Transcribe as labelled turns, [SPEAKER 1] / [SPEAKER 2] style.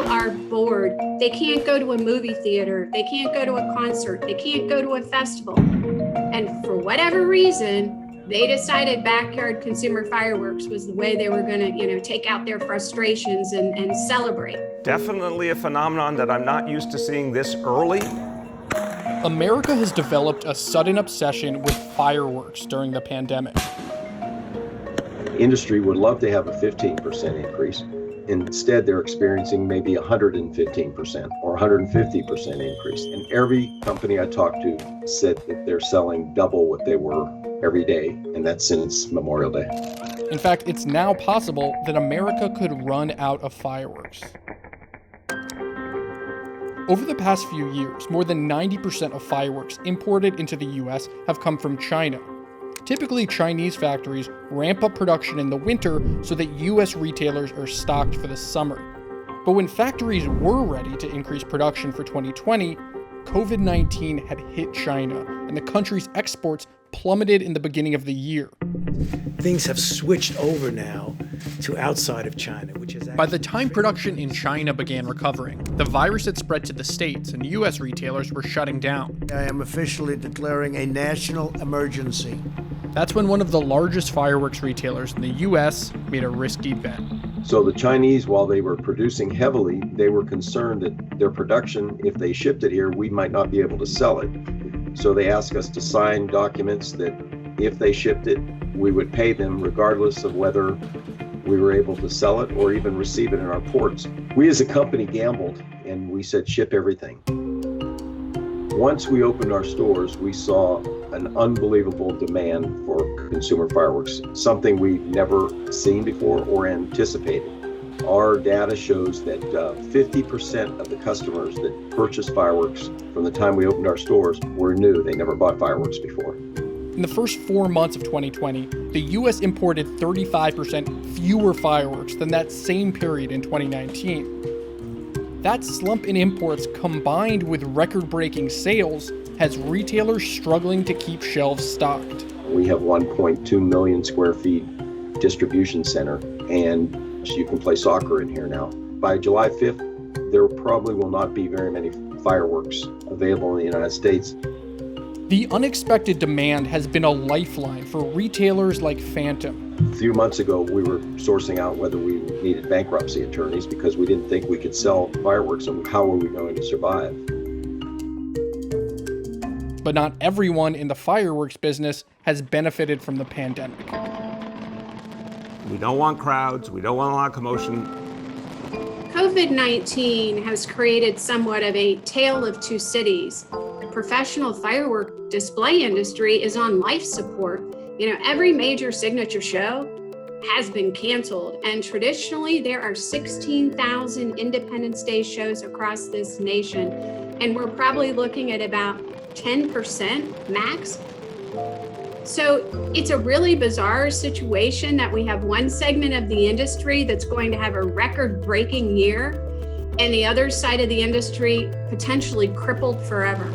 [SPEAKER 1] People are bored. They can't go to a movie theater. They can't go to a concert. They can't go to a festival. And for whatever reason, they decided backyard consumer fireworks was the way they were going to, take out their frustrations and celebrate.
[SPEAKER 2] Definitely a phenomenon that I'm not used to seeing this early.
[SPEAKER 3] America has developed a sudden obsession with fireworks during the pandemic.
[SPEAKER 4] Industry would love to have a 15% increase. Instead, they're experiencing maybe 115% or 150% increase. And every company I talked to said that they're selling double what they were every day, and that's since Memorial Day.
[SPEAKER 3] In fact, it's now possible that America could run out of fireworks. Over the past few years, more than 90% of fireworks imported into the US have come from China. Typically, Chinese factories ramp up production in the winter so that US retailers are stocked for the summer. But when factories were ready to increase production for 2020, COVID-19 had hit China, and the country's exports plummeted in the beginning of the year.
[SPEAKER 5] Things have switched over now to outside of China, which is...
[SPEAKER 3] By the time production in China began recovering, the virus had spread to the States and US retailers were shutting down.
[SPEAKER 6] I am officially declaring a national emergency.
[SPEAKER 3] That's when one of the largest fireworks retailers in the US made a risky bet.
[SPEAKER 4] So the Chinese, while they were producing heavily, they were concerned that their production, if they shipped it here, we might not be able to sell it. So they asked us to sign documents that if they shipped it, we would pay them regardless of whether we were able to sell it or even receive it in our ports. We as a company gambled and we said ship everything. Once we opened our stores, we saw an unbelievable demand for consumer fireworks, something we've never seen before or anticipated. Our data shows that 50% of the customers that purchased fireworks from the time we opened our stores were new. They never bought fireworks before.
[SPEAKER 3] In the first 4 months of 2020, the US imported 35% fewer fireworks than that same period in 2019. That slump in imports combined with record-breaking sales has retailers struggling to keep shelves stocked.
[SPEAKER 4] We have 1.2 million square feet distribution center, and you can play soccer in here now. By July 5th, there probably will not be very many fireworks available in the United States.
[SPEAKER 3] The unexpected demand has been a lifeline for retailers like Phantom.
[SPEAKER 4] A few months ago, we were sourcing out whether we needed bankruptcy attorneys because we didn't think we could sell fireworks, and how were we going to survive?
[SPEAKER 3] But not everyone in the fireworks business has benefited from the pandemic.
[SPEAKER 2] We don't want crowds. We don't want a lot of commotion.
[SPEAKER 1] COVID-19 has created somewhat of a tale of two cities. The professional firework display industry is on life support. Every major signature show has been canceled, and traditionally there are 16,000 Independence Day shows across this nation, and we're probably looking at about 10% max. So it's a really bizarre situation that we have one segment of the industry that's going to have a record-breaking year, and the other side of the industry potentially crippled forever.